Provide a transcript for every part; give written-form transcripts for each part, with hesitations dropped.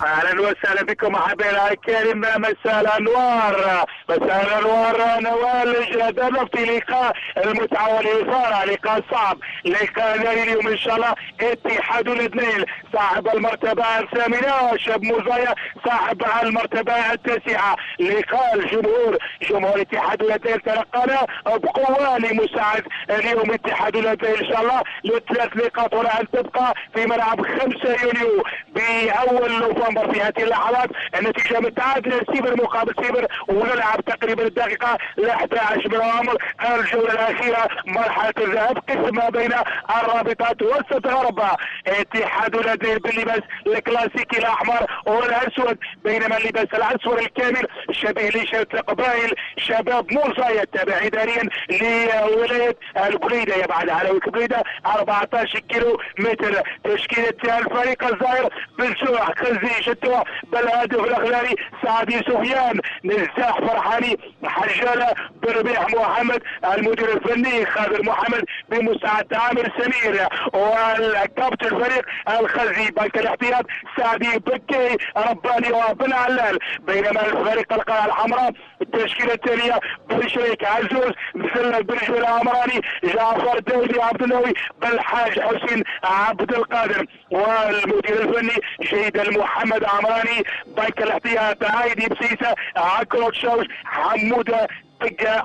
اهلا وسهلا بكم احبائنا الكرام. مساء الانوار، مساء الانوار. نوال جدنا في لقاء المتعه والاثاره، لقاء صعب، لقاء ناري اليوم ان شاء الله. اتحاد الاثنين صاحب المرتبه الثامنه، شاب مزايا صاحب المرتبه التاسعه. لقاء الجمهور، جمهور اتحاد الاثنين تلقانا بقوه لمساعد اليوم اتحاد الاثنين ان شاء الله لثلاث نقاط ولا ان تبقى في ملعب 5 يونيو باول نوفمبر. في هذه اللحظات النتيجه متعادله 0 مقابل 0، ونلعب تقريبا الدقيقه 11 من العمر. الجوله الاخيره مرحله الذهاب، قسم ما بين الرابطات وسط غرب. اتحاد الاثنين باللباس الكلاسيكي الاحمر والاسود، بينما اللباس الاسود الكامل شبيه لشرط القبائل شباب موصى يتبع اداريا لولايه البليده، يبعد على البليده 14 كيلو متر. تشكيله الفريق الظاهر بالجوع خزي شتوى بالهدف الاخضري سعدي سفيان، نزاح فرحاني، حجاله بربيع محمد، المدير الفني خالد محمد بمساعده عامر سمير، والكابتن الفريق الخزي بنك الاحتياط سعدي بكي رباني وبن علال. بينما الفريق القلعه الحمراء التشكيله التاليه بشريك عزوز مسلم برجول العمراني، جعفر دولي عبد النووي، بالحاج حسين عبد القادر، والمدير الفني جيد محمد عمراني، بنك الاحتياط عايدي بسيسه، عكروت شوش، حموده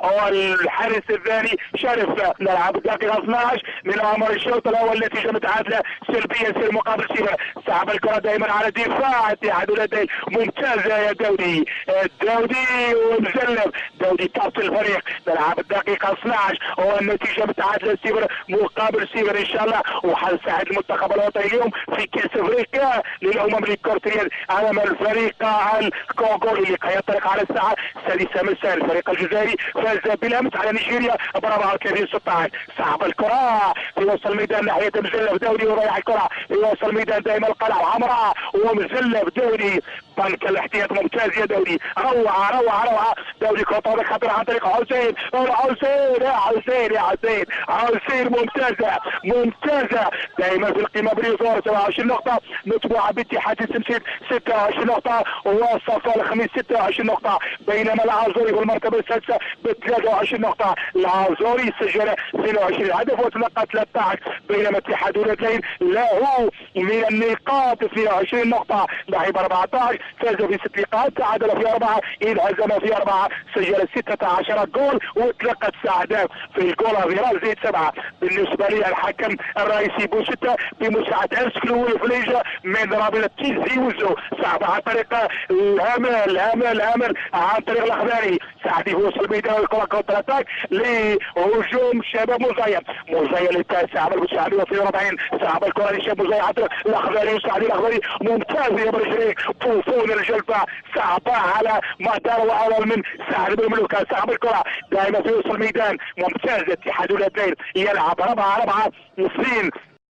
والحارس الثاني شرف. نلعب الدقيقه 12 من عمر الشوط الاول، نتيجه متعادله سلبيه 0 مقابل 0. سحب الكره دائما على الدفاع اتحاد الاثنين، ممتازه يا داودي، داودي ومزلف، داودي طاقه الفريق. نلعب الدقيقه 12 والنتيجه متعادله 0 مقابل 0 ان شاء الله. وحنساعد المنتخب الوطني اليوم في كاس افريقيا للامم لكرة امام الفريق الكونغو اللي ينطلق على الساعه 6 مساء. الفريق الجزائري فاز بالامس على نيجيريا ب 34-16. سحب الكره في وسط الميدان ناحيه مزلف دولي، ورايح الكره في وسط الميدان دائما القلعه الحمراء ومزلف دولي، بنك الاحتياط ممتاز يا دولي، روعه روعه روعه. دولي خطوه خطر عن طريق حسين، حسين يا حسين يا حسين، حسين ممتازه ممتازه دائما في القمه بريزور 27 نقطه، متبوعه باتحاد السمسير 26 نقطه، وصفا الخميس 26 نقطه. بينما العازوري في المرتبه السادسه ب 23 نقطه. العازوري سجل 22 هدف وتلقى 13، بينما اتحاد الاثنين له من النقاط 22 نقطه، لعب 14، فاز في 6 لقاءات، تعادل في 4، انهزم في 4، سجل 16 جول وتلقى 9 اهداف. في الجول فيرال زيد 7. بالنسبه لي الحكم الرئيسي بوشتا بمساعده انسكلو فليجا من رابطه تيزي وزو، سحب عن طريق الامل عن طريق الاخضري، سعدي في وسط الميدان والكره كونتر اتاك لهجوم شباب مزايا للتاسع عمل بسعدي وفي 40. سحب الكره لشباب مزايا عن طريق الاخضري وسعدي الاخضري ممتاز يا برجريك، طوفون الجلفه سحبها على مهدار واول من سعد بن ملوكا. سحب الكره دائما في وسط الميدان، ممتاز اتحاد الاثنين يلعب 4-4-2